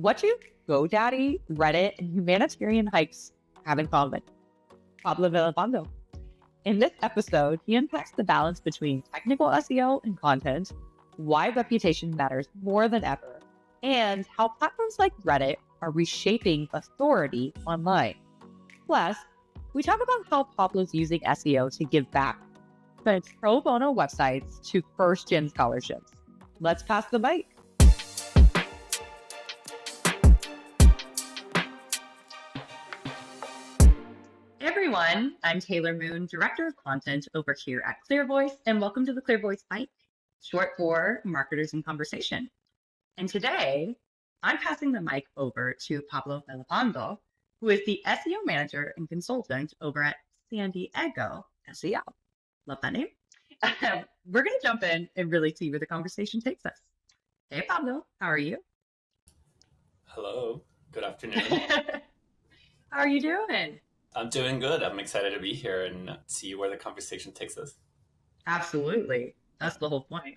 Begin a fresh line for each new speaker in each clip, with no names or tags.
What do GoDaddy, Reddit, and humanitarian hikes have in common? Pablo Villalpando. In this episode, he unpacks the balance between technical SEO and content, why reputation matters more than ever, and how platforms like Reddit are reshaping authority online. Plus, we talk about how Pablo's using SEO to give back, from pro bono websites to first-gen scholarships. Let's pass the mic. Hey everyone, I'm Taylor Moon, Director of Content over here at ClearVoice, and welcome to the ClearVoice Bite, short for Marketers in Conversation. And today, I'm passing the mic over to Pablo Villalpando, who is the SEO Manager and Consultant over at Sandy Eggo SEO. Love that name. We're going to jump in and really see where the conversation takes us. Hey Pablo, how are you?
Hello, good afternoon.
How are you doing?
I'm doing good. I'm excited to be here and see where the conversation takes us.
Absolutely. That's the whole point.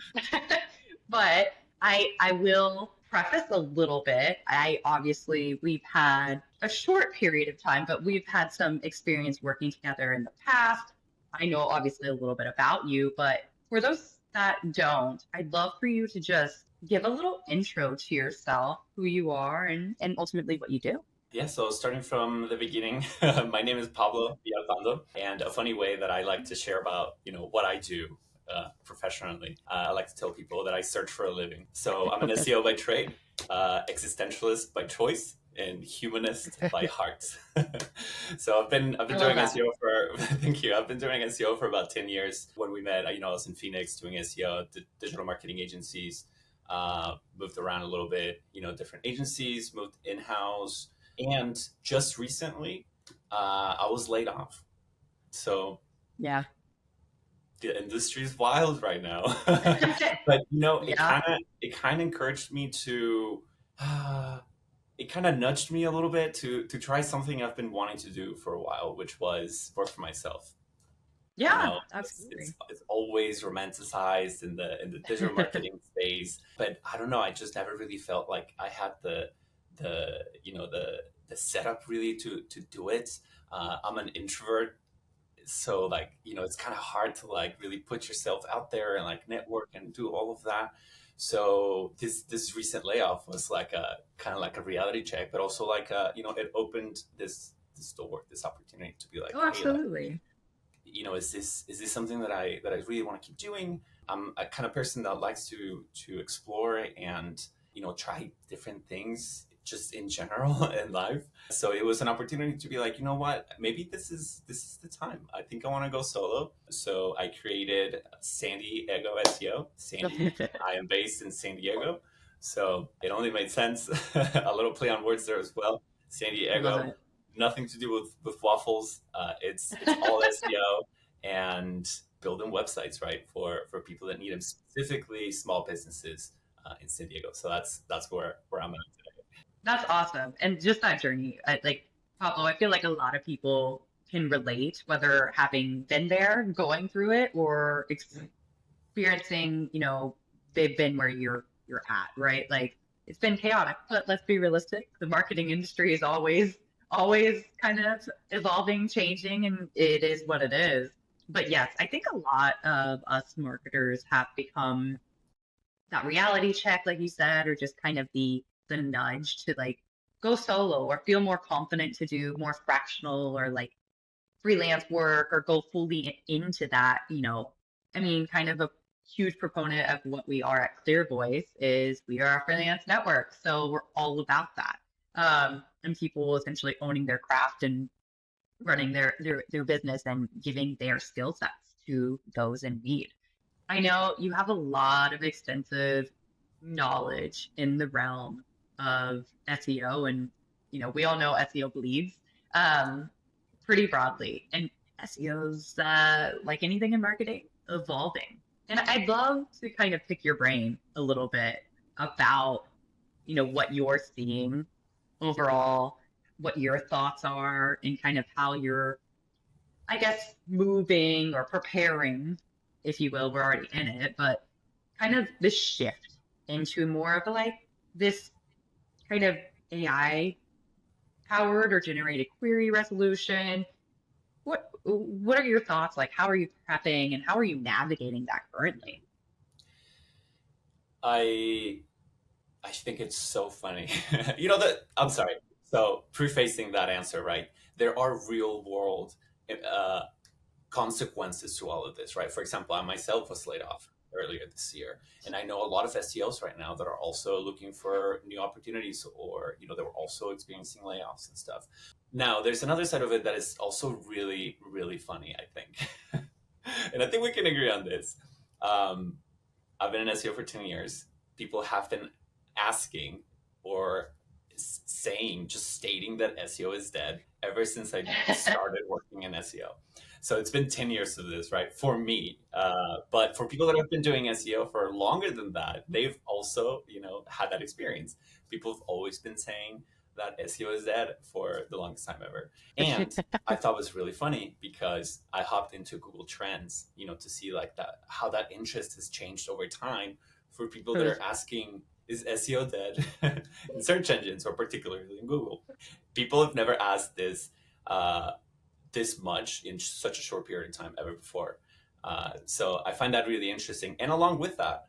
But I will preface a little bit. We've had a short period of time, but we've had some experience working together in the past. I know obviously a little bit about you, but for those that don't, I'd love for you to just give a little intro to yourself, who you are, and ultimately what you do.
Yeah, so starting from the beginning, my name is Pablo Villalpando, and a funny way that I like to share about, what I do professionally, I like to tell people that I search for a living. So I'm an SEO by trade, existentialist by choice, and humanist by heart. So I've been doing SEO for thank you. I've been doing SEO for about 10 years. When we met, I was in Phoenix doing SEO, digital marketing agencies, moved around a little bit, different agencies, moved in-house. And just recently, I was laid off. So
yeah,
the industry is wild right now. But it kind of encouraged me to. It kind of nudged me a little bit to try something I've been wanting to do for a while, which was work for myself.
Yeah, absolutely.
It's always romanticized in the digital marketing space, but I don't know. I just never really felt like I had the setup really to do it. I'm an introvert, so it's kind of hard to really put yourself out there and network and do all of that. So this recent layoff was like a kind of like a reality check, but also it opened this door, this opportunity to be like,
oh, absolutely.
Hey, is this something that I really want to keep doing? I'm a kind of person that likes to explore and try different things just in general in life. So it was an opportunity to be like, you know what, maybe this is the time. I think I want to go solo. So I created Sandy Eggo SEO. Sandy, I am based in San Diego. So it only made sense. A little play on words there as well. Sandy Eggo, nothing to do with waffles. It's all SEO and building websites, right, for people that need them, specifically small businesses in San Diego. So that's where I'm at today.
That's awesome. And just that journey, Pablo, I feel like a lot of people can relate, whether having been there, going through it, or experiencing, they've been where you're at, right? Like it's been chaotic, but let's be realistic. The marketing industry is always kind of evolving, changing, and it is what it is. But yes, I think a lot of us marketers have become that reality check, like you said, or just kind of the nudge to go solo or feel more confident to do more fractional or freelance work or go fully into that. Kind of a huge proponent of what we are at ClearVoice is we are a freelance network. So we're all about that. And people essentially owning their craft and running their business and giving their skill sets to those in need. I know you have a lot of extensive knowledge in the realm of SEO, and we all know SEO bleeds pretty broadly, and SEO's like anything in marketing, evolving. And I'd love to kind of pick your brain a little bit about what you're seeing overall, what your thoughts are, and kind of how you're, I guess, moving or preparing, if you will. We're already in it, but kind of this shift into more of this kind of AI powered or generated query resolution. What are your thoughts? Like, how are you prepping and how are you navigating that currently?
I I think it's so funny. You know that I'm sorry. So prefacing that answer, right? There are real world uh, consequences to all of this, right? For example, I myself was laid off earlier this year, and I know a lot of SEOs right now that are also looking for new opportunities, or they were also experiencing layoffs and stuff. Now, there's another side of it that is also really, really funny, I think, and I think we can agree on this. Um, I've been in SEO for 10 years. People have been asking or saying, just stating that SEO is dead ever since I started working in SEO. So it's been 10 years of this, right? For me. But for people that have been doing SEO for longer than that, they've also, had that experience. People have always been saying that SEO is dead for the longest time ever. And I thought it was really funny because I hopped into Google Trends, to see like that how that interest has changed over time for people that are asking, is SEO dead in search engines or particularly in Google? People have never asked this much in such a short period of time ever before. So I find that really interesting. And along with that,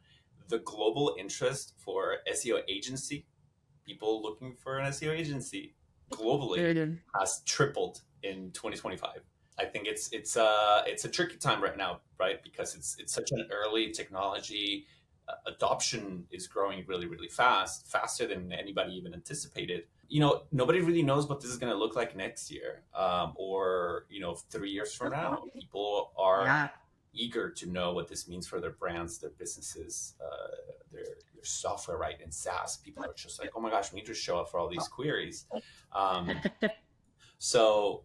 the global interest for SEO agency, people looking for an SEO agency globally has tripled in 2025. I think it's a tricky time right now, right? Because it's such an early technology. Adoption is growing really, really fast, faster than anybody even anticipated. Nobody really knows what this is going to look like next year, or 3 years from now. People are
Yeah.
eager to know what this means for their brands, their businesses, their software, right? In SaaS, people are just like, oh my gosh, we need to show up for all these queries. Um, so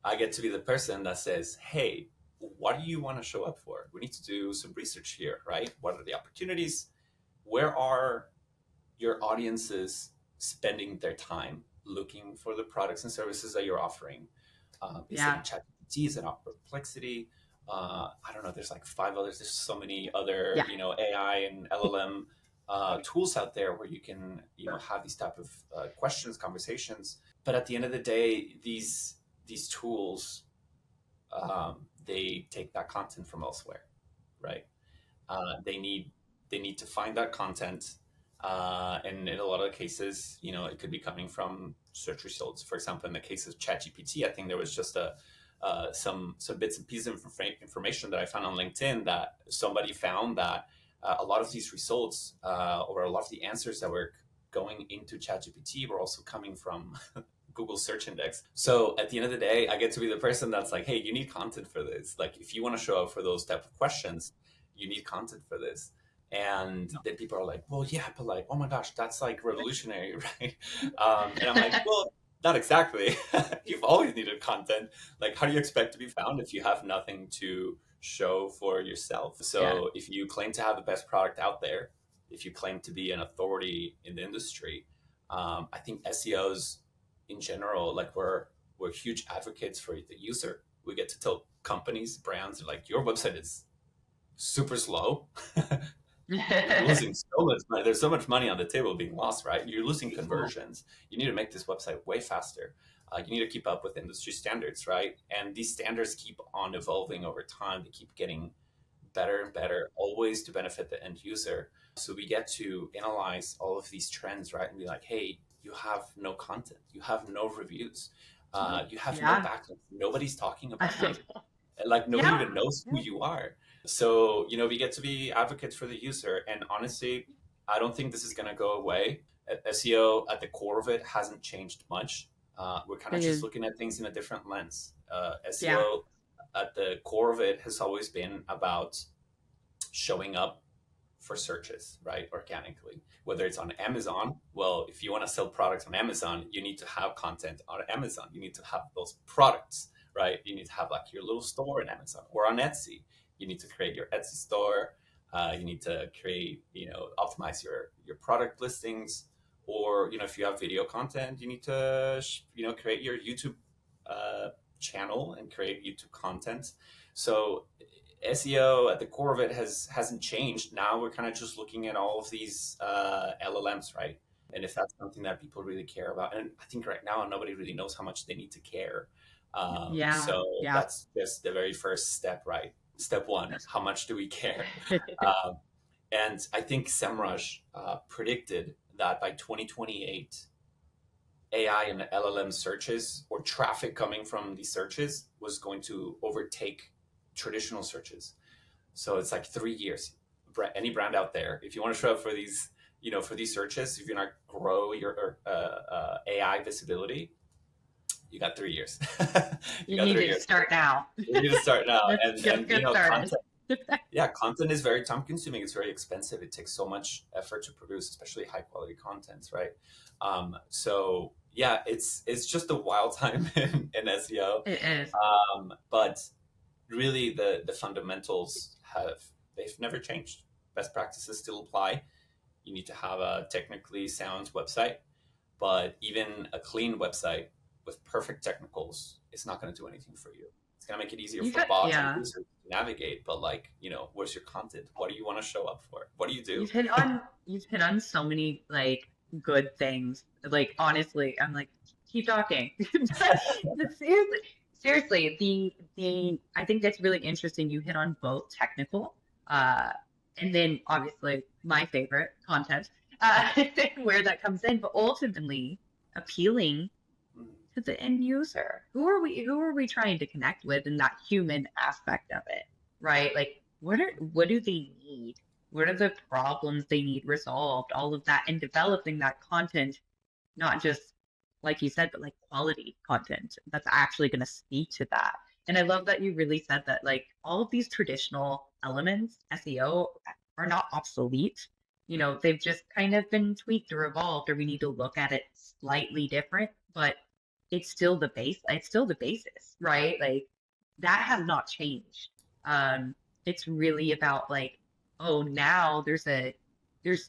I get to be the person that says, hey, what do you want to show up for? We need to do some research here, right? What are the opportunities? Where are your audiences spending their time looking for the products and services that you're offering? Is it in
Yeah.
ChatGPT? Is it on Perplexity? I don't know. There's like five others. There's so many other,
Yeah.
AI and LLM tools out there where you can, have these type of questions, conversations. But at the end of the day, these tools, they take that content from elsewhere, right? They need to find that content, and in a lot of cases, it could be coming from search results. For example, in the case of ChatGPT, I think there was just some bits and pieces of information that I found on LinkedIn that somebody found that a lot of these results, or a lot of the answers that were going into ChatGPT were also coming from Google search index. So at the end of the day, I get to be the person that's like, hey, you need content for this. Like if you want to show up for those type of questions, you need content for this. And then people are like, well, yeah, but like, oh my gosh, that's like revolutionary, right? And I'm like, well, not exactly. You've always needed content. Like, how do you expect to be found if you have nothing to show for yourself?
Yeah.
So if you claim to have the best product out there, if you claim to be an authority in the industry, I think SEOs in general, like we're huge advocates for the user. We get to tell companies, brands, like your website is super slow. You're losing so much money. There's so much money on the table being lost, right? You're losing conversions. You need to make this website way faster. You need to keep up with industry standards, right? And these standards keep on evolving over time. They keep getting better and better, always to benefit the end user. So we get to analyze all of these trends, right? And be like, hey, you have no content, you have no reviews, you have no
Yeah.
backlinks. Nobody's talking about you. Like nobody
Yeah.
even knows who you are. So, we get to be advocates for the user. And honestly, I don't think this is going to go away. SEO at the core of it hasn't changed much. We're kind of just looking at things in a different lens.
Yeah.
SEO at the core of it has always been about showing up for searches, right? Organically. Whether it's on Amazon, well, if you want to sell products on Amazon, you need to have content on Amazon. You need to have those products, right? You need to have like your little store in Amazon or on Etsy. You need to create your Etsy store. You need to create, optimize your product listings. Or, if you have video content, you need to, create your YouTube channel and create YouTube content. So SEO at the core of it hasn't changed. Now we're kind of just looking at all of these LLMs, right? And if that's something that people really care about, and I think right now nobody really knows how much they need to care.
Yeah.
So
Yeah.
that's just the very first step, right? Step one, how much do we care? Um, and I think SEMrush predicted that by 2028, AI and LLM searches or traffic coming from these searches was going to overtake traditional searches. So it's like 3 years. Any brand out there, if you want to show up for these, for these searches, if you're not grow your AI visibility, you got 3 years. You
You
got
need
three
to
years.
start now.
You need to start now.
Let's
And
get started.
content. Yeah, content is very time consuming. It's very expensive. It takes so much effort to produce, especially high quality content, right? So yeah, it's just a wild time in SEO.
It is.
But really the fundamentals they've never changed. Best practices still apply. You need to have a technically sound website, but even a clean website with perfect technicals is not going to do anything for you. It's going to make it easier for bots and
Yeah.
users to navigate, but like, where's your content? What do you want to show up for? What do you do?
You've hit on so many like good things. Like honestly, I'm like, keep talking. But seriously, the I think that's really interesting. You hit on both technical, uh, and then obviously my favorite content, where that comes in, but ultimately appealing to the end user. Who are we trying to connect with in that human aspect of it, right? Like what do they need? What are the problems they need resolved? All of that, and developing that content, not just like you said, but like quality content that's actually going to speak to that. And I love that you really said that like all of these traditional elements, SEO, are not obsolete. They've just kind of been tweaked or evolved, or we need to look at it slightly different, but it's still the basis, right? Like that has not changed. It's really about like, oh, now there's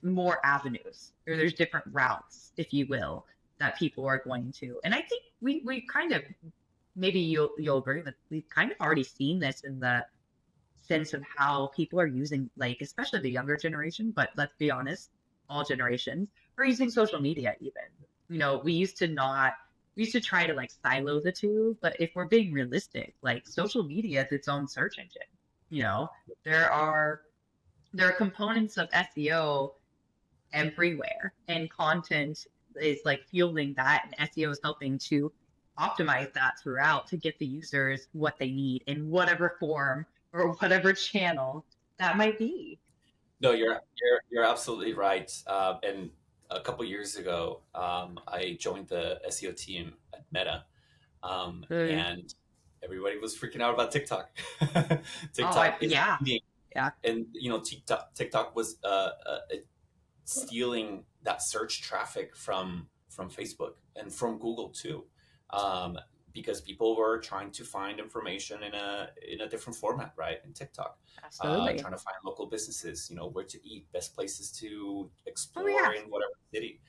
more avenues, or there's different routes, if you will, that people are going to. And I think we kind of, maybe you'll agree with, we've kind of already seen this in the sense of how people are using, like, especially the younger generation, but let's be honest, all generations are using social media even. We used to try to like silo the two, but if we're being realistic, like social media is its own search engine. You know, there are there are components of SEO everywhere, and content is like fueling that, and SEO is helping to optimize that throughout to get the users what they need in whatever form or whatever channel that might be.
No, you're absolutely right. And a couple years ago, I joined the SEO team at Meta,
Mm.
and everybody was freaking out about TikTok.
Oh,
TikTok is
yeah,
eating,
yeah,
and TikTok was stealing that search traffic from Facebook and from Google too, um, because people were trying to find information in a different format, right? In TikTok,
absolutely.
trying to find local businesses, where to eat, best places to
Oh,
explore
yeah.
in whatever city.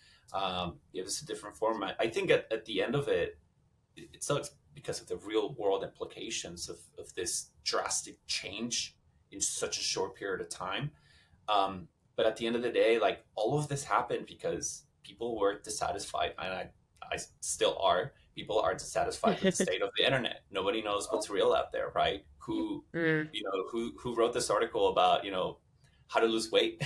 It was a different format. I think at the end of it, it sucks because of the real world implications of this drastic change in such a short period of time. But at the end of the day, like all of this happened because people were dissatisfied, and I still are. People are dissatisfied with the state of the internet. Nobody knows what's real out there, right?
Mm.
Who wrote this article about how to lose weight?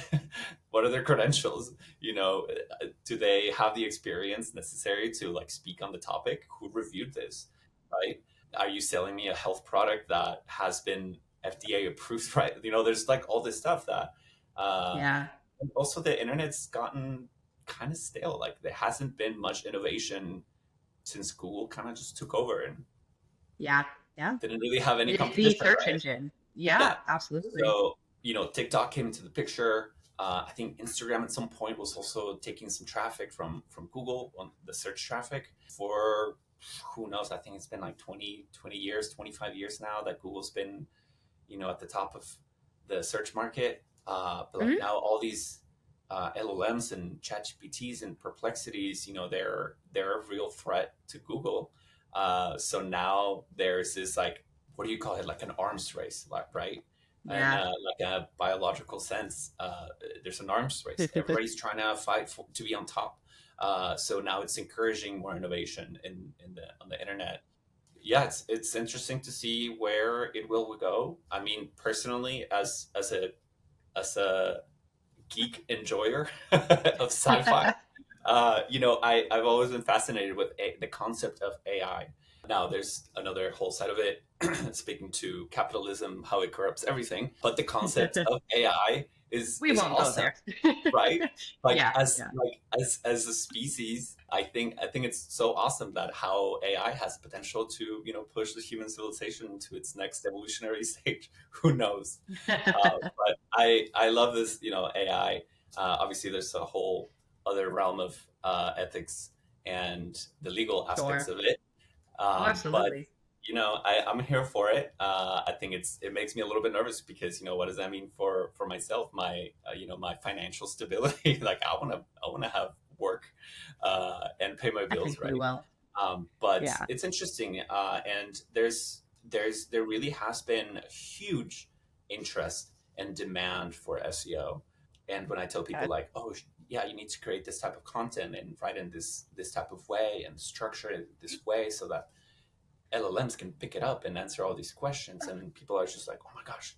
What are their credentials? Do they have the experience necessary to like speak on the topic? Who reviewed this, right? Are you selling me a health product that has been FDA approved, right? There's like all this stuff that uh,
Yeah,
and also the internet's gotten kind of stale. Like there hasn't been much innovation since Google kind of just took over and
yeah, yeah.
didn't really have any
It's the
competition,
search
right?
engine. Yeah,
Yeah.
absolutely.
So, TikTok came into the picture. I think Instagram at some point was also taking some traffic from Google on the search traffic for who knows. I think it's been like 20 years, 25 years now that Google's been, at the top of the search market. But like
Hmm.
now all these LLMs and ChatGPTs and Perplexities, they're a real threat to Google. So now there's this like, what do you call it? Like an arms race, like, right? And
Yeah.
like a biological sense, there's an arms race. Everybody's trying to fight to be on top. So now it's encouraging more innovation on the internet. Yeah, it's interesting to see where it will go. I mean, personally, as a geek enjoyer of sci-fi, I've always been fascinated with the concept of AI. Now, there's another whole side of it, speaking to capitalism, how it corrupts everything. But the concept of AI
We
is
won't go
awesome,
there.
right?
Yeah, yeah.
As a species, I think it's so awesome that how AI has the potential to push the human civilization to its next evolutionary stage. Who knows? But I love this AI. Obviously, there's a whole other realm of ethics and the legal aspects
Sure.
of it.
Oh,
But
absolutely.
I'm here for it. I think it makes me a little bit nervous because what does that mean for myself, my my financial stability? Like I want to have work and pay my
I think
bills,
we
right?
will.
But
Yeah.
it's interesting, and there really has been a huge interest and demand for SEO. And when I tell people
Good.
like, oh yeah, you need to create this type of content and write in this type of way and structure it this way so that LLMs can pick it up and answer all these questions, and people are just like, oh my gosh,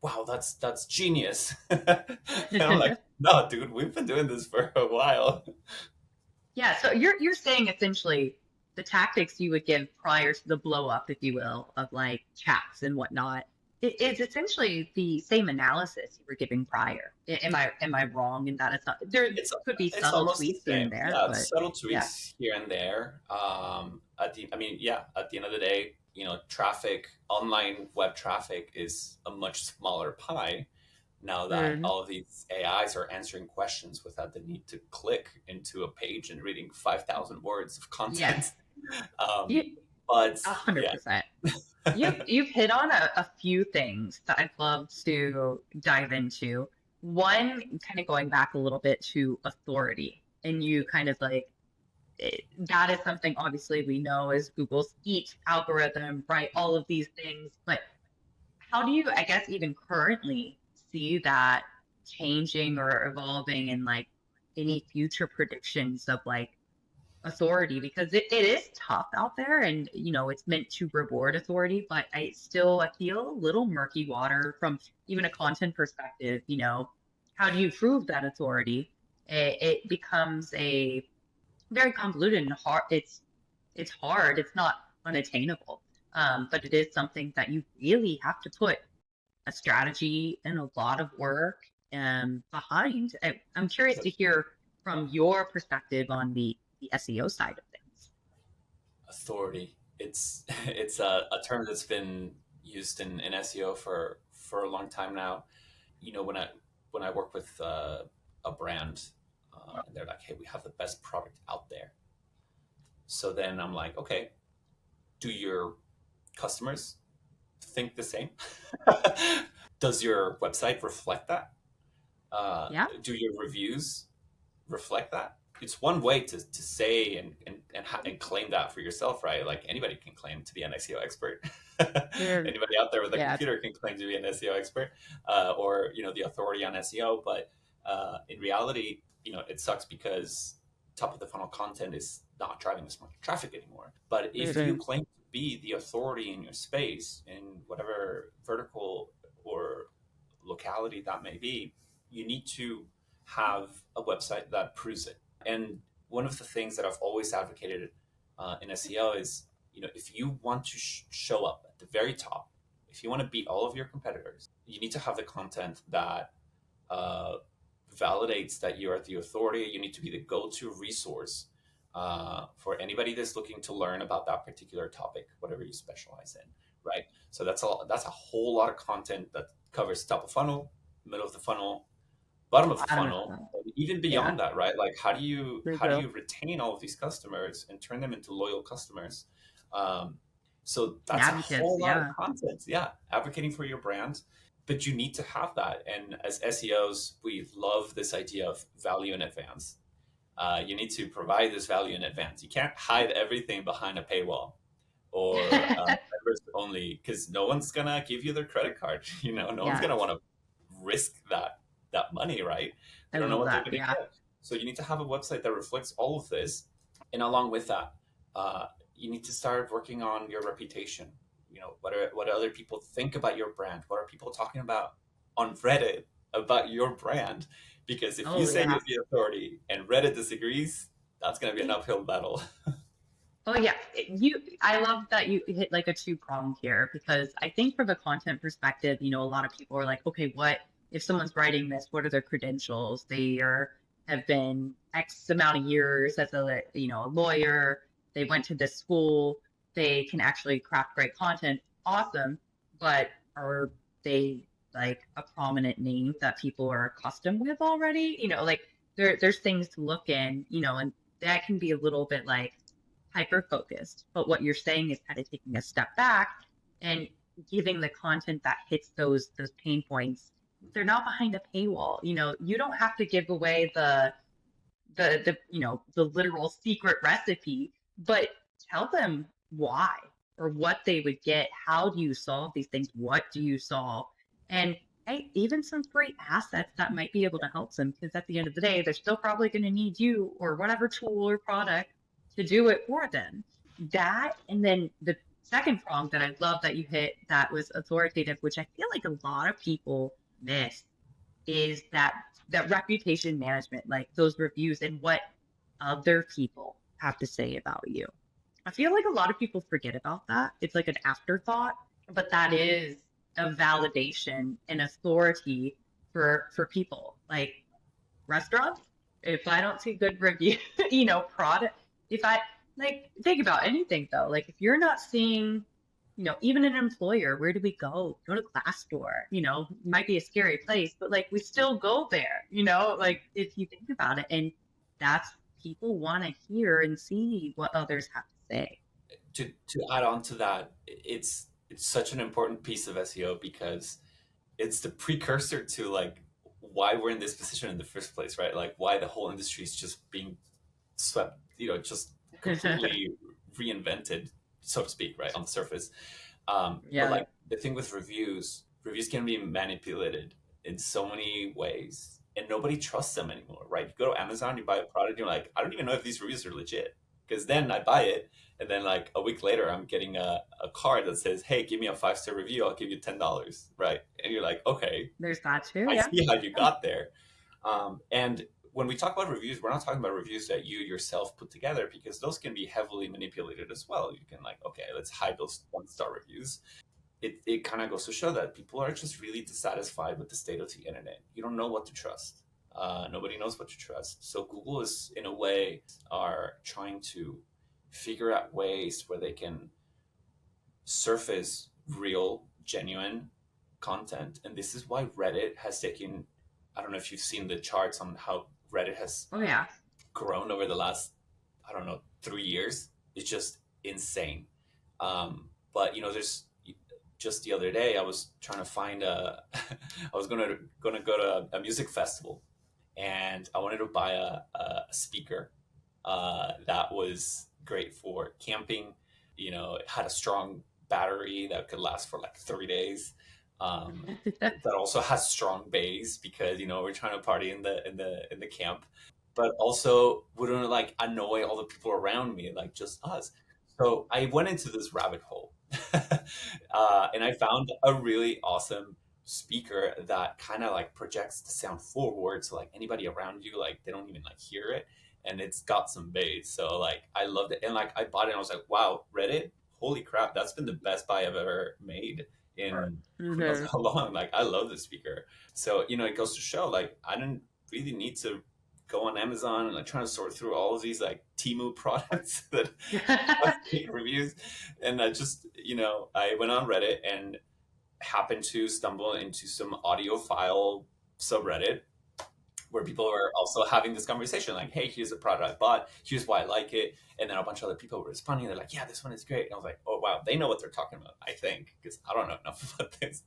wow, that's genius. And I'm like, no, dude, we've been doing this for a while.
Yeah, so you're saying essentially the tactics you would give prior to the blow up, if you will, of like chats and whatnot, it is essentially the same analysis you were giving prior. Am I wrong in that? It's not, there
It's
could be
it's
subtle
almost the
tweaks here and
same.
there,
Yeah,
but
it's subtle
yeah.
tweaks here and there. At the end of the day, traffic, online web traffic is a much smaller pie now that
Mhm.
all of these AIs are answering questions without the need to click into a page and reading 5,000 words of
Yes.
content.
You
Um, but
a hundred
yeah,
percent. You've hit on a few things that I'd love to dive into. One, kind of going back a little bit to authority, and you kind of like that is something obviously we know is Google's EAT algorithm, right? All of these things, but how do you, I guess, even currently see that changing or evolving in like any future predictions of like authority? Because it is tough out there and it's meant to reward authority, but I feel a little murky water from even a content perspective. How do you prove that authority? It becomes a very convoluted and hard. It's hard. It's not unattainable. But it is something that you really have to put a strategy and a lot of work behind. I'm curious to hear from your perspective on the SEO side of things.
authority. It's a term that's been used in SEO for a long time now. When I work with a brand, and they're like, "Hey, we have the best product out there." So then I'm like, "Okay, do your customers think the same? Does your website reflect that?
Yeah.
Do your reviews reflect that?" It's one way to say and claim that for yourself, right? Like anybody can claim to be an SEO expert.
Sure.
Anybody out there with a
Yeah.
computer can claim to be an SEO expert, or the authority on SEO. But in reality, it sucks because top of the funnel content is not driving as much traffic anymore. But if you
Mhm.
claim to be the authority in your space in whatever vertical or locality that may be, you need to have a website that proves it. And one of the things that I've always advocated in SEO is, if you want to show up at the very top, if you want to beat all of your competitors, you need to have the content that uh, validates that you are the authority. You need to be the go-to resource for anybody that's looking to learn about that particular topic, whatever you specialize in, right? So that's a whole lot of content that covers top of funnel, middle of the funnel, bottom of the
Bottom of
funnel,
the
and even
yeah.
beyond that, right? Like
There you
how do
go.
you retain all of these customers and turn them into loyal customers? Um, so
And
that's a
advocates.
whole lot of
Yeah.
content. Yeah, advocating for your brand, but you need to have that. And as SEOs, we love this idea of value in advance. You need to provide this value in advance. You can't hide everything behind a paywall or members only, because no one's gonna give you their credit card. No one's
Yeah.
gonna want to risk that money, right? They
I
don't know
love
what they're
that.
gonna
Yeah.
get. So you need to have a website that reflects all of this. And along with that, uh, you need to start working on your reputation. You know, what other people think about your brand? What are people talking about on Reddit about your brand? Because if you
Oh
say
yeah.
you're the authority and Reddit disagrees, that's going to be an uphill battle.
Oh yeah, I love that you hit like a two prong here because I think from a content perspective, a lot of people are like, okay, what if someone's writing this? What are their credentials? They are have been X amount of years as a lawyer. They went to this school. They can actually craft great content. Awesome, but are they like a prominent name that people are accustomed with already? Like there's things to look in, and that can be a little bit like hyper focused. But what you're saying is kind of taking a step back and giving the content that hits those pain points. They're not behind a paywall. You don't have to give away the literal secret recipe, but tell them why or what they would get. How do you solve these things? What do you solve? And hey, even some great assets that might be able to help them because at the end of the day, they're still probably going to need you or whatever tool or product to do it for them. That, and then the second prong that I love that you hit that was authoritative, which I feel like a lot of people miss, is that reputation management, like those reviews and what other people have to say about you. I feel like a lot of people forget about that. It's like an afterthought, but that is a validation and authority for people. Like restaurants, if I don't see good review, product, if I like think about anything though, like if you're not seeing, even an employer, where do we go? Go to Glassdoor, might be a scary place, but like we still go there, like if you think about it. And that's people want to hear and see what others have to say.
To add on to that, it's such an important piece of SEO because it's the precursor to like why we're in this position in the first place, right? Like why the whole industry is just being swept, just completely reinvented, so to speak, right on the surface. But
Yeah.
like the thing with reviews can be manipulated in so many ways, and nobody trusts them anymore, right? You go to Amazon, you buy a product, you're like, I don't even know if these reviews are legit, because then I buy it, and then like a week later, I'm getting a card that says, "Hey, give me a 5-star review. I'll give you $10." Right? And you're like, okay,
There's that too.
I
Yeah.
see how you got there. And when we talk about reviews, we're not talking about reviews that you yourself put together because those can be heavily manipulated as well. You can like, okay, let's hide those 1-star reviews. It kind of goes to show that people are just really dissatisfied with the state of the internet. You don't know what to trust. Nobody knows what to trust. So Google is, in a way, are trying to figure out ways where they can surface real, genuine content. And this is why Reddit has taken, I don't know if you've seen the charts on how Reddit has
Oh yeah.
grown over the last, I don't know, 3 years. It's just insane. But there's just the other day I was trying to find I was gonna go to a music festival, and I wanted to buy a speaker that was great for camping. It had a strong battery that could last for like 3 days. That also has strong bass because we're trying to party in the camp, but also wouldn't like annoy all the people around me, like just us. So I went into this rabbit hole, and I found a really awesome speaker that kind of like projects the sound forward, so like anybody around you, like they don't even like hear it, and it's got some bass. So like I loved it, and like I bought it, and I was like, wow, Reddit, holy crap, that's been the best buy I've ever made in who knows
Hmm.
how long. Like I love this speaker. So it goes to show like I didn't really need to go on Amazon and like trying to sort through all of these like Timu products that have fake reviews. And I just, I went on Reddit and happened to stumble into some audiophile subreddit where people are also having this conversation like, hey, here's a product I bought, here's why I like it. And then a bunch of other people were responding. They're like, yeah, this one is great. And I was like, oh, wow, they know what they're talking about, I think, because I don't know enough about this.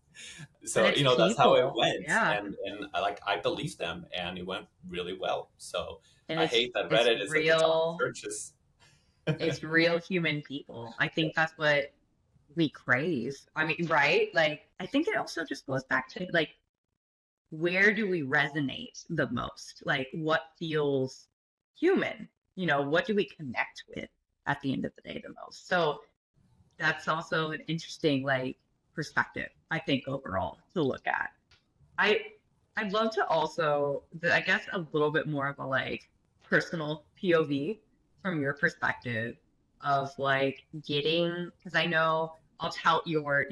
But
So,
it's
that's how it
people.
went.
Yeah.
And I believed them, and it went really well. So
And
I
it's
hate that
it's
Reddit is at the top of
real.
searches.
It's real human people. I think that's what we crave. I mean, right? Like, I think it also just goes back to like where do we resonate the most? Like what feels human? What do we connect with at the end of the day the most? So that's also an interesting like perspective, I think, overall to look at. I I'd love to also, I guess, a little bit more of a like personal POV from your perspective of like getting, because I know I'll tout your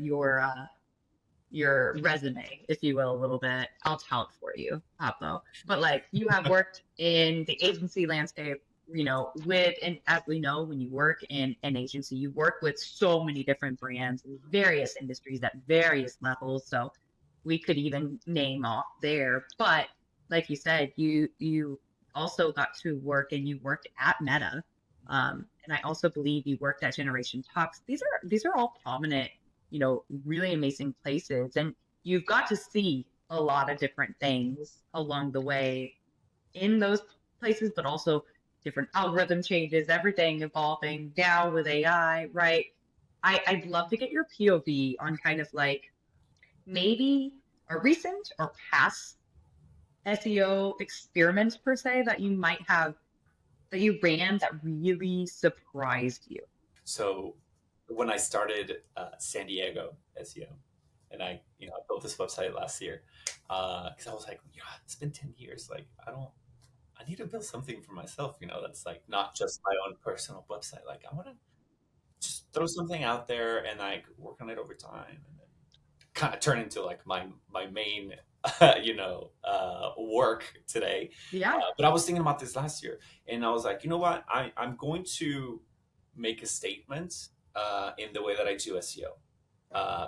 resume, if you will, a little bit. I'll tout for you, Pablo. But like you have worked in the agency landscape, and as we know, when you work in an agency, you work with so many different brands in various industries at various levels. So we could even name off there. But like you said, you also got to work and you worked at Meta. And I also believe you worked at Generation Talks. These are all prominent, really amazing places. And you've got to see a lot of different things along the way in those places, but also different algorithm changes, everything evolving now with AI, right? I'd love to get your POV on kind of like maybe a recent or past SEO experiment per se that you might have that you ran that really surprised you.
So when I started Sandy Eggo SEO, and I built this website last year, because I was like, yeah, it's been 10 years. Like, I need to build something for myself, that's like not just my own personal website. Like, I want to just throw something out there and like work on it over time, and then kind of turn into like my main, work today.
Yeah.
But I was thinking about this last year, and I was like, you know what, I'm going to make a statement in the way that I do SEO,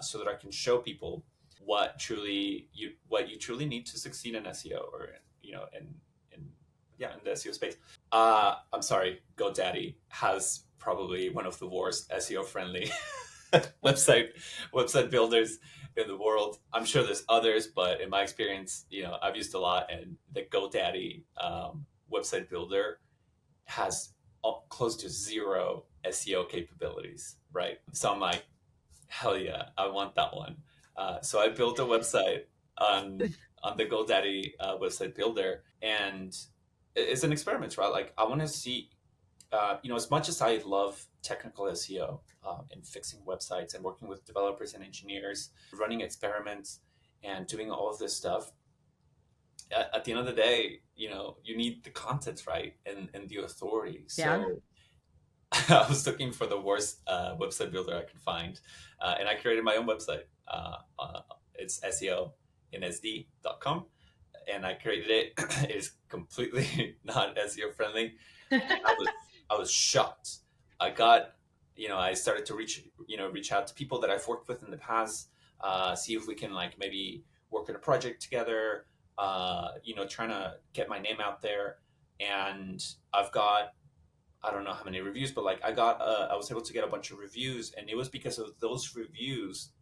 so that I can show people what you truly need to succeed in SEO, or in yeah, in the SEO space. I'm sorry, GoDaddy has probably one of the worst SEO friendly website builders in the world. I'm sure there's others, but in my experience, I've used a lot, and the GoDaddy website builder has close to zero SEO capabilities, right? So I'm like, hell yeah, I want that one. So I built a website on the GoDaddy website builder, and it's an experiment, right? Like I want to see, as much as I love technical SEO and fixing websites and working with developers and engineers, running experiments and doing all of this stuff, at the end of the day, you need the content, right? And the authority.
Yeah.
So I was looking for the worst website builder I could find, and I created my own website. It's SEOinsd.com, and I created it. It's completely not SEO friendly. I was shocked. I got, I started to reach out to people that I've worked with in the past, see if we can like maybe work on a project together, trying to get my name out there. And I've got, I don't know how many reviews, but like I was able to get a bunch of reviews, and it was because of those reviews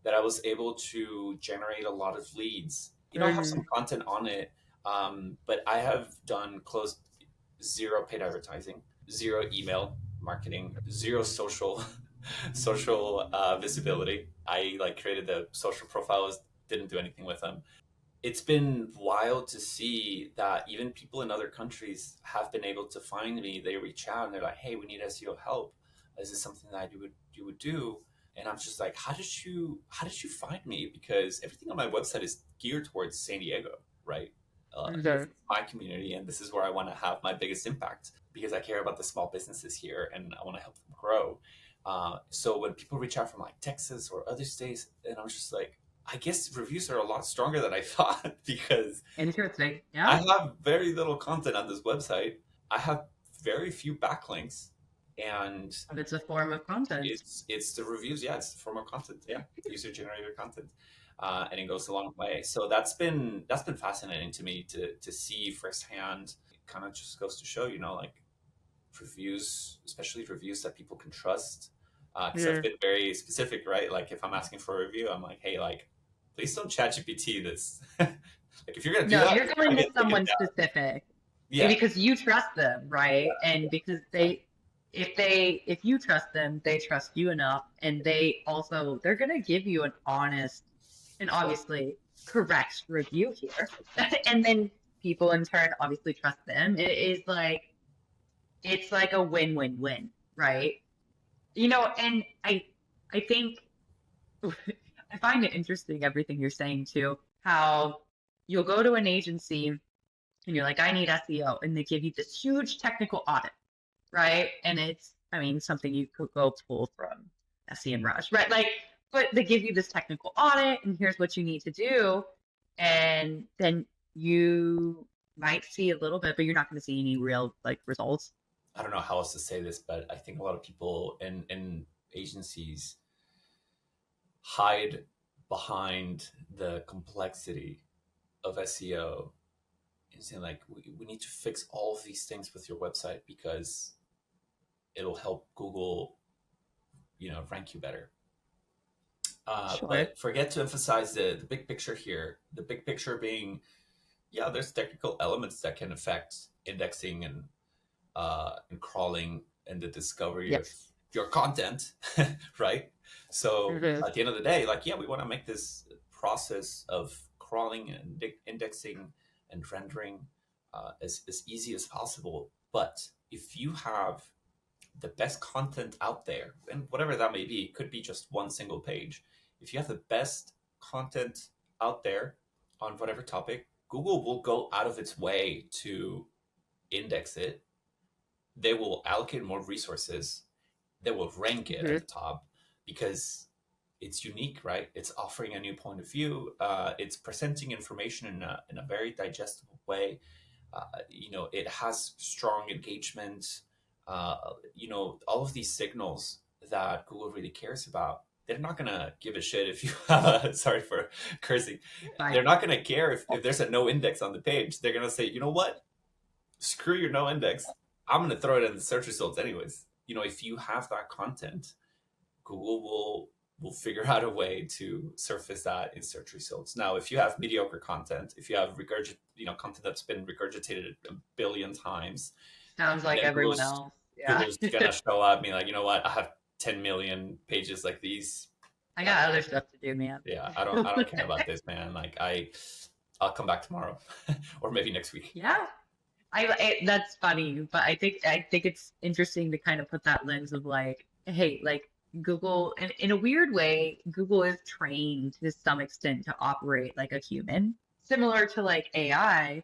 that I was able to generate a lot of leads. I have some content on it, but I have done close zero paid advertising, zero email marketing, zero social visibility. I like created the social profiles, didn't do anything with them. It's been wild to see that even people in other countries have been able to find me. They reach out and they're like, "Hey, we need SEO help. Is this something that you would do?" And I'm just like, "How did you find me?" Because everything on my website is geared towards San Diego, right? This is my community, and this is where I want to have my biggest impact, because I care about the small businesses here and I want to help them grow. So when people reach out from like Texas or other states, and I'm just like, I guess reviews are a lot stronger than I thought, because
Interesting.
I
Yeah.
have very little content on this website. I have very few backlinks, and
But it's a form of content.
it's the reviews. Yeah, it's the form of content. Yeah, user generated content, and it goes a long way. So that's been fascinating to me to see firsthand. It kind of just goes to show, like reviews, especially reviews that people can trust. Because I've been very specific, right? Like if I'm asking for a review, I'm like, hey, like, please don't ChatGPT this. Like if you're gonna do
No,
that,
you're going to
take it
someone
down.
specific
Yeah,
because you trust them, right? And because if you trust them, they trust you enough, and they're going to give you an honest, and obviously correct review here. And then people in turn obviously trust them. It is like, it's like a win-win-win, right? And I think I find it interesting everything you're saying too, how you'll go to an agency and you're like, I need SEO, and they give you this huge technical audit, right? And it's, I mean, something you could go pull from SEM Rush, right? Like, but they give you this technical audit, and here's what you need to do, and then you might see a little bit, but you're not going to see any real like results.
I don't know how else to say this, but I think a lot of people in agencies hide behind the complexity of SEO and saying like, we need to fix all of these things with your website because it'll help Google, rank you better.
Sure.
But forget to emphasize the big picture here. The big picture being, yeah, there's technical elements that can affect indexing and crawling and the discovery of
Yes.
your content, right? So
Mm-hmm.
at the end of the day, like, yeah, we want to make this process of crawling and indexing and rendering as easy as possible. But if you have the best content out there, and whatever that may be, it could be just one single page. If you have the best content out there on whatever topic, Google will go out of its way to index it. They will allocate more resources. They will rank it at the top because it's unique, right? It's offering a new point of view. It's presenting information in a very digestible way. It has strong engagement. All of these signals that Google really cares about. They're not gonna give a shit if you have sorry for cursing.
Fine.
They're not gonna care if there's a no index on the page. They're gonna say, you know what? Screw your no index. I'm gonna throw it in the search results anyways. If you have that content, Google will figure out a way to surface that in search results. Now, if you have mediocre content, if you have content that's been regurgitated a billion times,
Sounds like everyone else. Yeah.
Google's gonna show up, being like, you know what? I have 10 million pages like these.
I got other stuff to do, man.
Yeah, I don't care about this, man. Like I'll come back tomorrow, or maybe next week.
Yeah. That's funny, but I think it's interesting to kind of put that lens of like, hey, like Google, in a weird way, Google is trained to some extent to operate like a human, similar to like AI.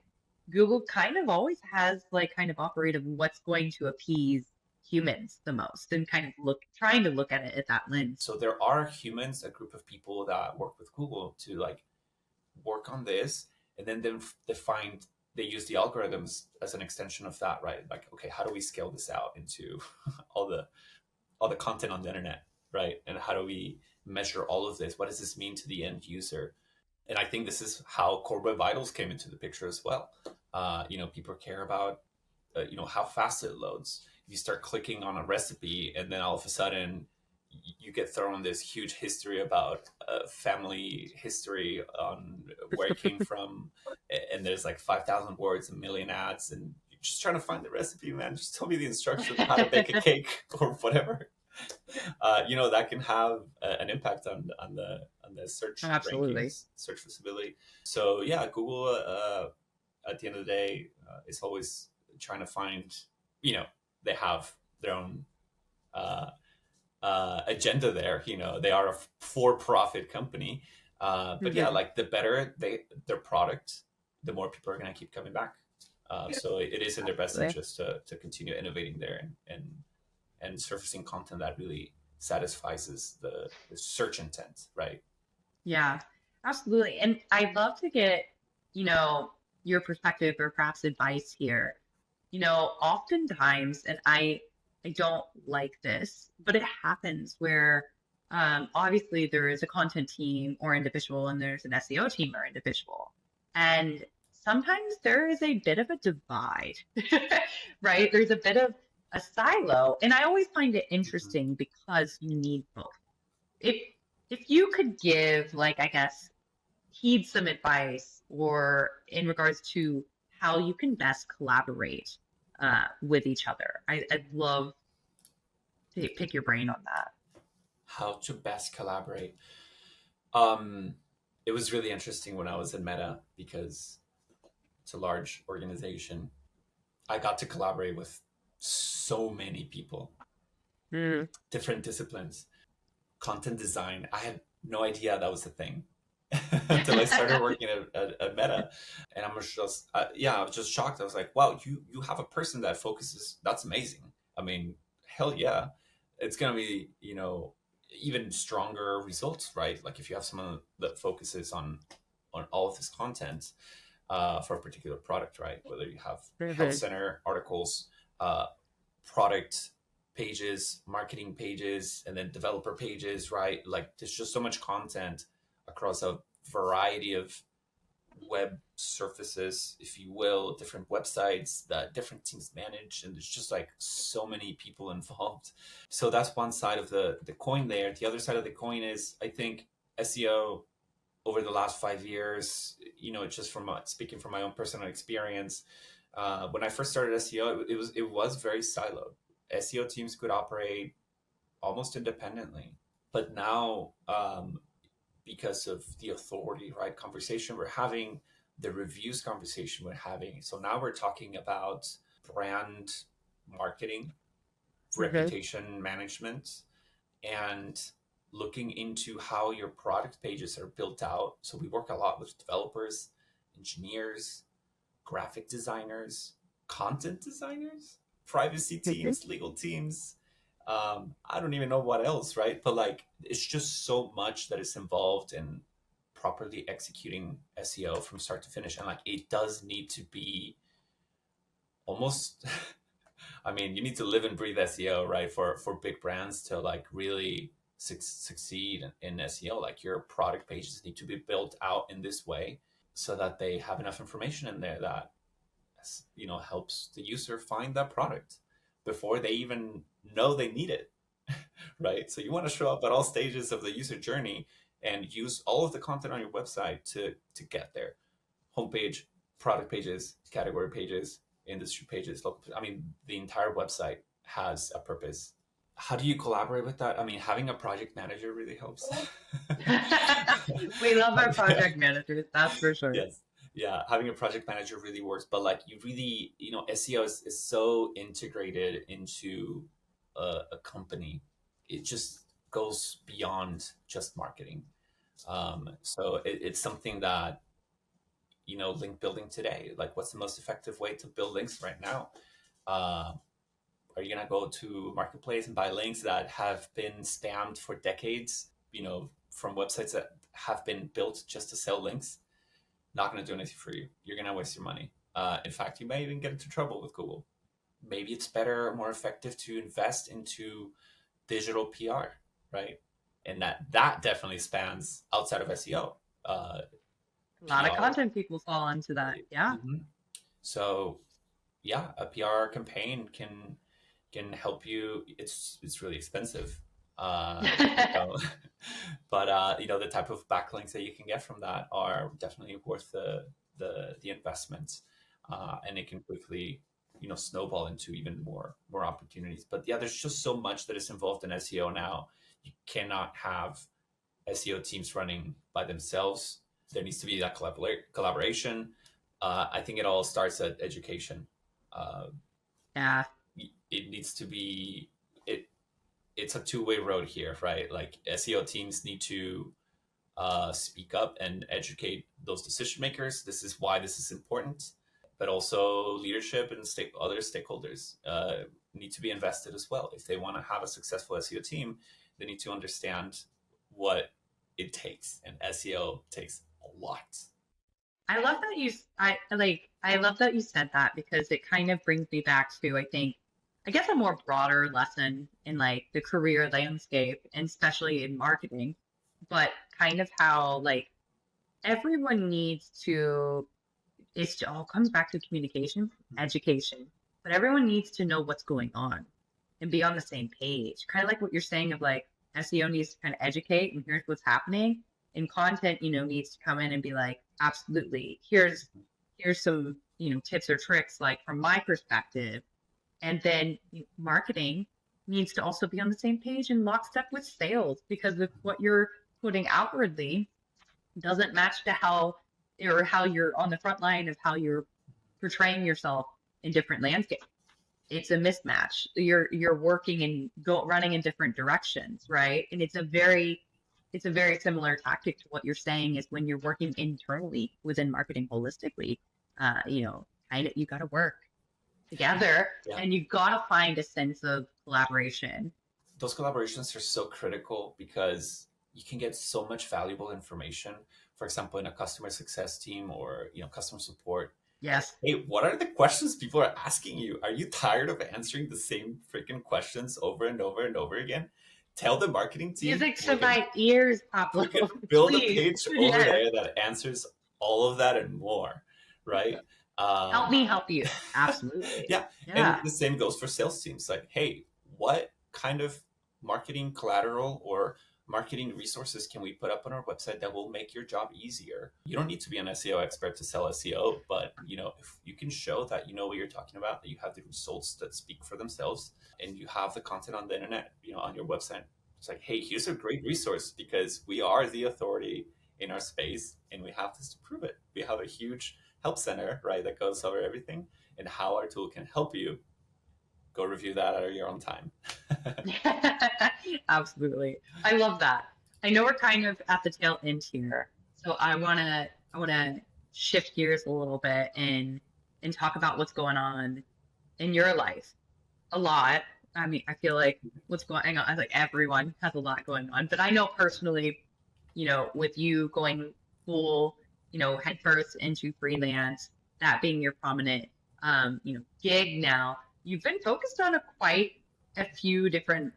Google kind of always has like kind of operated what's going to appease humans the most, and kind of trying to look at it at that lens.
So there are humans, a group of people that work with Google to like work on this, and then they use the algorithms as an extension of that, right? Like, okay, how do we scale this out into all the content on the internet, right? And how do we measure all of this? What does this mean to the end user? And I think this is how Core Web Vitals came into the picture as well. People care about, how fast it loads. If you start clicking on a recipe and then all of a sudden you get thrown this huge history about family history on where it came from, and there's like 5,000 words, a million ads, and you're just trying to find the recipe, man. Just tell me the instructions on how to bake a cake or whatever. That can have an impact on the search
Absolutely.
rankings, search visibility. So yeah, Google at the end of the day is always trying to find, they have their own agenda there. They are a for-profit company, but yeah, like the better their product, the more people are going to keep coming back. So it is in their best interest to continue innovating there and surfacing content that really satisfies the search intent, right?
Yeah, absolutely. And I'd love to get, your perspective or perhaps advice here. Oftentimes, and I don't like this, but it happens where obviously there is a content team or individual and there's an SEO team or individual. And sometimes there is a bit of a divide, right? There's a bit of a silo. And I always find it interesting because you need both. If you could give, like, I guess, heed some advice or in regards to how you can best collaborate with each other. I'd love to pick your brain on that.
How to best collaborate. it was really interesting when I was in Meta because it's a large organization. I got to collaborate with so many people,
Mm.
different disciplines, content design. I had no idea that was a thing until I started working at Meta, and I was just yeah, I was just shocked. I was like, wow, you have a person that focuses. That's amazing. I mean, hell yeah, it's gonna be even stronger results, right? Like if you have someone that focuses on all of this content for a particular product, right? Whether you have health
Perfect.
center articles, uh, product pages, marketing pages, and then developer pages, right? Like there's just so much content across a variety of web surfaces, if you will, different websites that different teams manage, and there's just like so many people involved. So that's one side of the coin there. The other side of the coin is, I think, SEO over the last 5 years, just from speaking from my own personal experience, when I first started SEO, it was very siloed. SEO teams could operate almost independently, but now, because of the authority, right, conversation we're having, the reviews conversation we're having, so now we're talking about brand marketing,
Okay.
reputation management, and looking into how your product pages are built out. So we work a lot with developers, engineers, graphic designers, content designers, privacy
Okay.
teams, legal teams. I don't even know what else, right? But like, it's just so much that is involved in properly executing SEO from start to finish. And like, it does need to be almost, I mean, you need to live and breathe SEO, right? For big brands to like really succeed in SEO. Like your product pages need to be built out in this way so that they have enough information in there that helps the user find that product before they even know they need it, right? So you want to show up at all stages of the user journey and use all of the content on your website to get there. Homepage, product pages, category pages, industry pages, local. I mean, the entire website has a purpose. How do you collaborate with that? I mean, having a project manager really helps.
We love our project managers, that's for sure.
Yes. Yeah, having a project manager really works, but like you really, SEO is so integrated into a company. It just goes beyond just marketing. So it's something that, link building today, like what's the most effective way to build links right now? Uh, are you gonna go to marketplace and buy links that have been spammed for decades, from websites that have been built just to sell links? Not going to do anything for you. You're going to waste your money. In fact, you may even get into trouble with Google. Maybe it's better, more effective to invest into digital PR, right? And that definitely spans outside of SEO.
A lot of
PR.
content people fall into that. Yeah.
Mhm. So yeah, a PR campaign can help you. It's really expensive, you know, but the type of backlinks that you can get from that are definitely worth the investment, and it can quickly snowball into even more opportunities. But yeah, there's just so much that is involved in SEO now. You cannot have SEO teams running by themselves. There needs to be that collaboration. I think it all starts at education. Uh,
Yeah.
it needs to be it. It's a two-way road here, right? Like SEO teams need to speak up and educate those decision makers. This is why this is important, but also leadership and other stakeholders need to be invested as well. If they want to have a successful SEO team, they need to understand what it takes, and SEO takes a lot.
I love that I love that you said that because it kind of brings me back to, I guess a more broader lesson in like the career landscape and especially in marketing, but kind of how like everyone needs to, it all comes back to communication, education, but everyone needs to know what's going on and be on the same page. Kind of like what you're saying of like SEO needs to kind of educate and here's what's happening. And content, needs to come in and be like, absolutely, here's some, tips or tricks like from my perspective. And then marketing needs to also be on the same page and lockstep with sales because of what you're putting outwardly doesn't match to how you're on the front line of how you're portraying yourself in different landscapes. It's a mismatch. You're working and running in different directions, right? And it's a very similar tactic to what you're saying is when you're working internally within marketing holistically. Kind of you got to work together,
Yeah.
and you've got to find a sense of collaboration.
Those collaborations are so critical because you can get so much valuable information. For example, in a customer success team or customer support.
Yes.
Hey, what are the questions people are asking you? Are you tired of answering the same freaking questions over and over and over again? Tell the marketing team
Music to my ears, Pablo.
we can build a
Please.
page over
Yes.
there that answers all of that and more, right?
Help me help you. Absolutely.
Yeah, and
Yeah.
the same goes for sales teams. Like, hey, what kind of marketing collateral or marketing resources can we put up on our website that will make your job easier? You don't need to be an SEO expert to sell SEO, but if you can show that you know what you're talking about, that you have the results that speak for themselves, and you have the content on the internet, on your website, it's like, hey, here's a great resource because we are the authority in our space, and we have this to prove it. We have a huge help center, right, that goes over everything and how our tool can help you. Go review that at your own time.
Absolutely. I love that. I know we're kind of at the tail end here, so I wanna shift gears a little bit and talk about what's going on in your life. A lot. I mean, I feel like what's going on, I like everyone has a lot going on, but I know personally, with you going full, headfirst into freelance, that being your prominent, gig now, you've been focused on quite a few different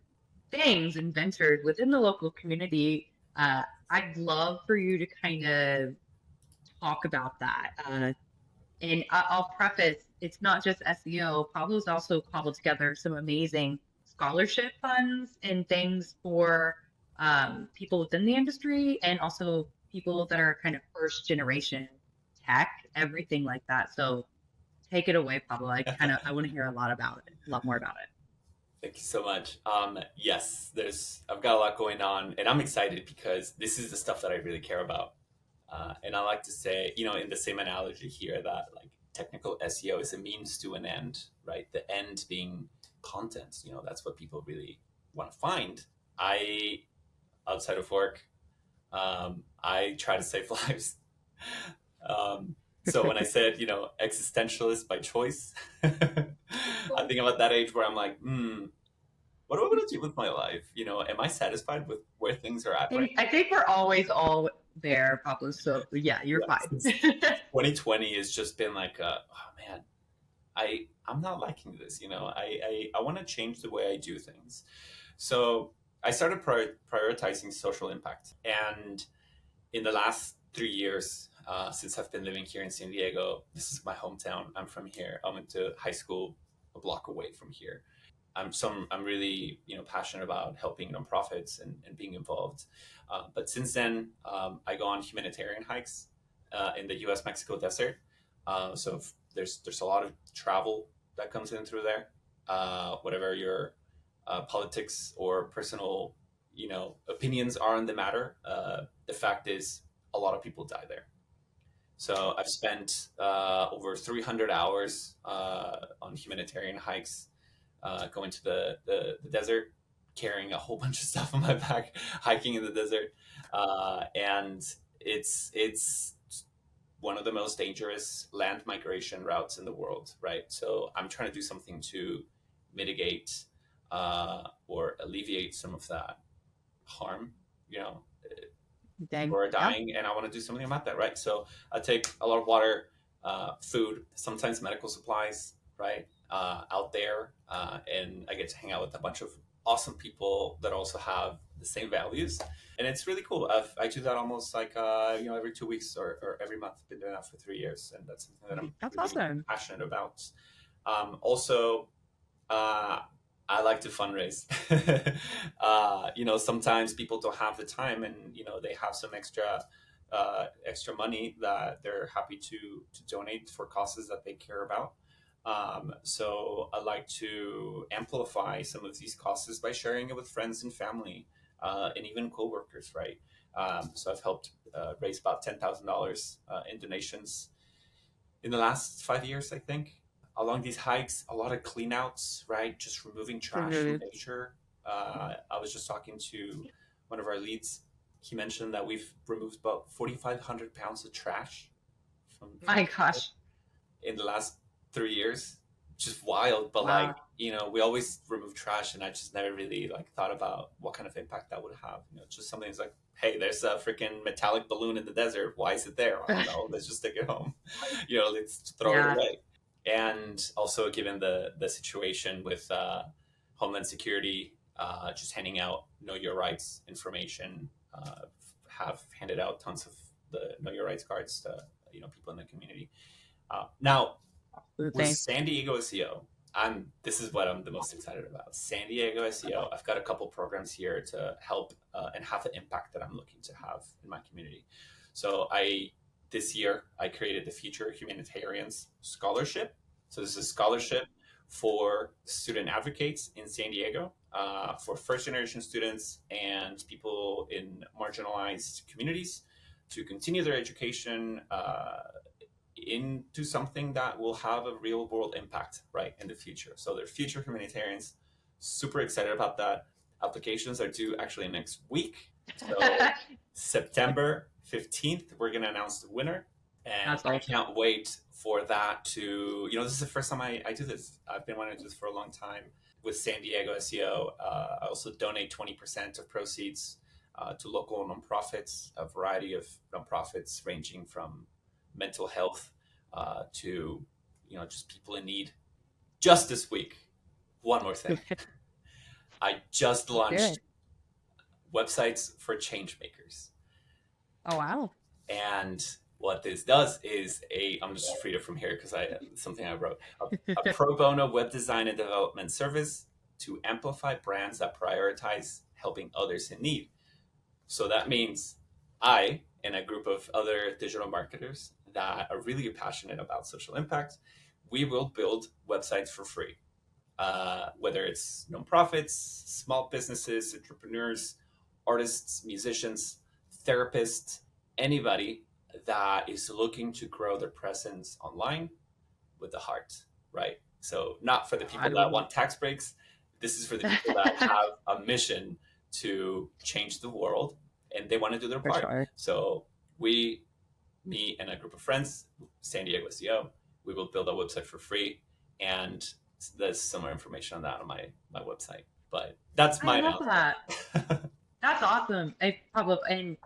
things and ventures within the local community. I'd love for you to kind of talk about that. And I'll preface, it's not just SEO. Pablo's also cobbled together some amazing scholarship funds and things for people within the industry and also people that are kind of first generation tech, everything like that. So take it away, Pablo. I want to hear a lot more about it.
Thank you so much. Yes, I've got a lot going on, and I'm excited because this is the stuff that I really care about. And I like to say, in the same analogy here, that like technical SEO is a means to an end, right? The end being content. That's what people really want to find. Outside of work, I try to save lives. So when I said, existentialist by choice, I think I'm at that age where I'm like, what am I going to do with my life? Am I satisfied with where things are at right
I think we're always all there, Pablo. So yeah, you're
now?
fine.
2020 has just been like, oh man, I'm not liking this. I want to change the way I do things. So I started prioritizing social impact, and in the last 3 years, since I've been living here in San Diego, this is my hometown. I'm from here. I went to high school a block away from here. I'm really passionate about helping nonprofits and being involved. But since then, I go on humanitarian hikes in the U.S. Mexico desert. So there's a lot of travel that comes in through there. Whatever your politics or personal opinions are on the matter, the fact is a lot of people die there. So I've spent over 300 hours on humanitarian hikes, going to the desert, carrying a whole bunch of stuff on my back, hiking in the desert, and it's one of the most dangerous land migration routes in the world, right? So I'm trying to do something to mitigate or alleviate some of that harm. You know,
Dang.
People are
Yeah.
dying, and I want to do something about that, right? So I take a lot of water, food, sometimes medical supplies, right, out there, and I get to hang out with a bunch of awesome people that also have the same values, and it's really cool. I do that almost like every 2 weeks or every month. I've been doing that for 3 years, and that's something that I'm
That's
really
awesome.
passionate about. Also, uh, I like to fundraise. Sometimes people don't have the time, and they have some extra money that they're happy to donate for causes that they care about. So I like to amplify some of these causes by sharing it with friends and family, and even coworkers. Right? So I've helped raise about $10,000 in donations in the last 5 years, I think. Along these hikes, a lot of clean outs, right? Just removing trash from nature. I was just talking to one of our leads. He mentioned that we've removed about 4,500 pounds of trash from
My gosh.
in the last 3 years. Just wild, but
Wow.
we always remove trash, and I just never really thought about what kind of impact that would have. Just something that's like, hey, there's a freaking metallic balloon in the desert. Why is it there? I don't know. Let's just take it home. Let's throw it
Yeah.
away. And also, given the situation with Homeland Security, just handing out Know Your Rights information, have handed out tons of the Know Your Rights cards to people in the community. Now, with Sandy Eggo SEO, this is what I'm the most excited about. Sandy Eggo SEO. I've got a couple programs here to help and have the impact that I'm looking to have in my community. So this year I created the Future Humanitarians Scholarship. So this is a scholarship for student advocates in San Diego, for first generation students and people in marginalized communities to continue their education into something that will have a real world impact right in the future. So they're future humanitarians. Super excited about that. Applications are due actually next week. So September 15th, we're going to announce the winner. And I can't wait for that to, this is the first time I do this. I've been wanting to do this for a long time with Sandy Eggo SEO. I also donate 20% of proceeds to local nonprofits, a variety of nonprofits ranging from mental health to just people in need. Just this week, one more thing. I just launched websites for change makers.
Oh wow.
And what this does is I'm just read it from here because something I wrote. A pro bono web design and development service to amplify brands that prioritize helping others in need. So that means I and a group of other digital marketers that are really passionate about social impact, we will build websites for free. Whether it's nonprofits, small businesses, entrepreneurs, artists, musicians, therapists, anybody that is looking to grow their presence online with the heart, right? So not for the people that want tax breaks. This is for the people that have a mission to change the world and they want to do their part. Sure. So me and a group of friends, Sandy Eggo SEO, we will build a website for free, and there's some more information on that on my website. But that's my
announcement. That's awesome. And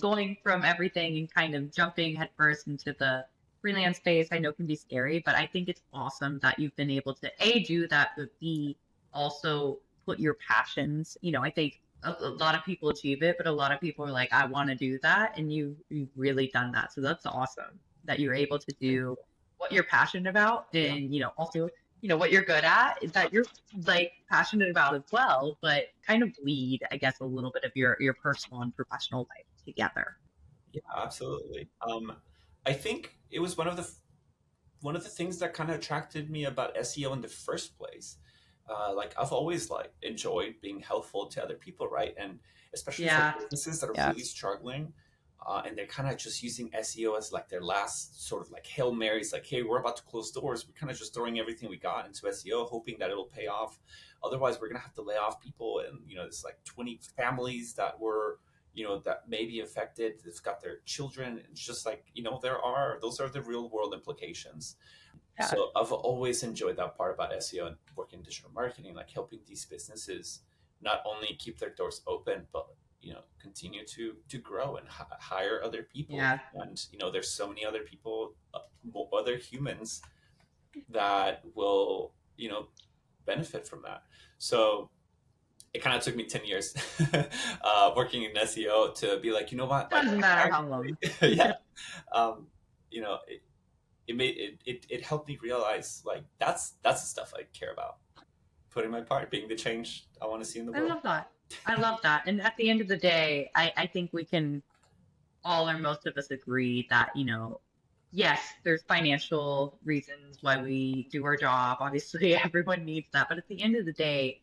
going from everything and kind of jumping headfirst into the freelance space, I know can be scary, but I think it's awesome that you've been able to do that, but B, also put your passions. I think a lot of people achieve it, but a lot of people are like, I want to do that, and you've really done that. So that's awesome that you're able to do what you're passionate about, and also what you're good at is that you're passionate about as well, but kind of bleed, I guess, a little bit of your personal and professional life together.
Yeah, absolutely. I think it was one of the things that kind of attracted me about SEO in the first place. I've always enjoyed being helpful to other people, right? And especially for businesses that are really struggling. And they're kind of just using SEO as their last sort of Hail Marys, hey, we're about to close doors. We're kind of just throwing everything we got into SEO, hoping that it'll pay off. Otherwise, we're going to have to lay off people. And, there's 20 families that were, that may be affected. It's got their children. It's just those are the real world implications. Yeah. So I've always enjoyed that part about SEO and working in digital marketing, helping these businesses not only keep their doors open, but continue to grow and hire other people. Yeah. And, there's so many other people, other humans that will, benefit from that. So it kind of took me 10 years working in SEO to be what?
Doesn't matter how long.
Yeah. It helped me realize that's the stuff I care about. Putting my part, being the change I want to see in the world.
I love that. And at the end of the day, I think we can all or most of us agree that, yes, there's financial reasons why we do our job. Obviously, everyone needs that. But at the end of the day,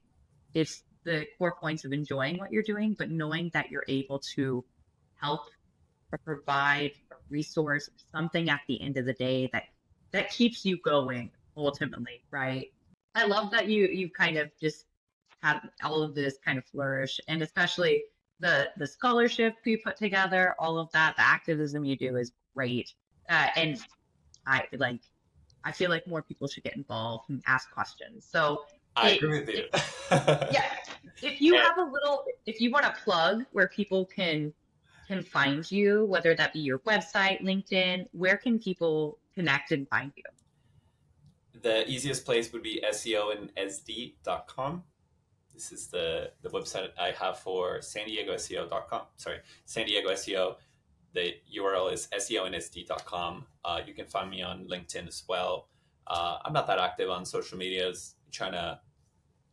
it's the core points of enjoying what you're doing, but knowing that you're able to help or provide a resource, something at the end of the day that keeps you going ultimately, right? I love that you kind of just have all of this kind of flourish, and especially the scholarship you put together, all of that, the activism you do is great. And I feel like more people should get involved and ask questions. So
I
it,
agree with you.
yeah, if you
And
have if you want to plug where people can find you, whether that be your website, LinkedIn, where can people connect and find you?
the easiest place would be seoinsd.com. This is the website I have for sandiegoseo.com. Sorry, San Diego SEO. The URL is seoinsd.com. You can find me on LinkedIn as well. I'm not that active on social medias. I'm trying to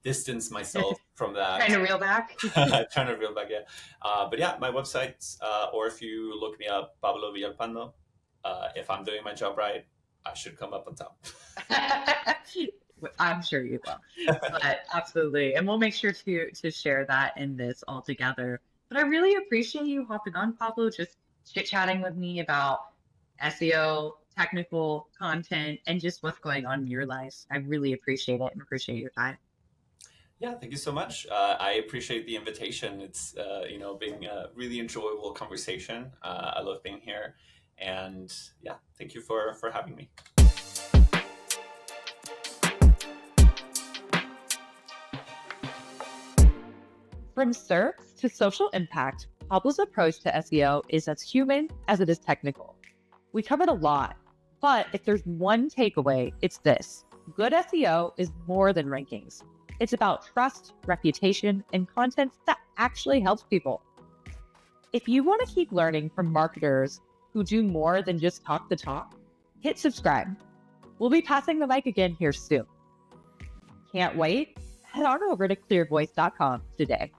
distance myself from that.
Trying to reel back.
Trying to reel back, yeah. But yeah, my website, or if you look me up, Pablo Villalpando, if I'm doing my job right, I should come up on top.
I'm sure you will, but absolutely. And we'll make sure to share that in this all together. But I really appreciate you hopping on, Pablo, just chit-chatting with me about SEO, technical content, and just what's going on in your life. I really appreciate it and appreciate your time.
Yeah, thank you so much. I appreciate the invitation. It's being a really enjoyable conversation. I love being here, and yeah, thank you for having me.
From search to social impact, Pablo's approach to SEO is as human as it is technical. We covered a lot, but if there's one takeaway, it's this. Good SEO is more than rankings. It's about trust, reputation, and content that actually helps people. If you want to keep learning from marketers who do more than just talk the talk, hit subscribe. We'll be passing the mic again here soon. Can't wait? Head on over to clearvoice.com today.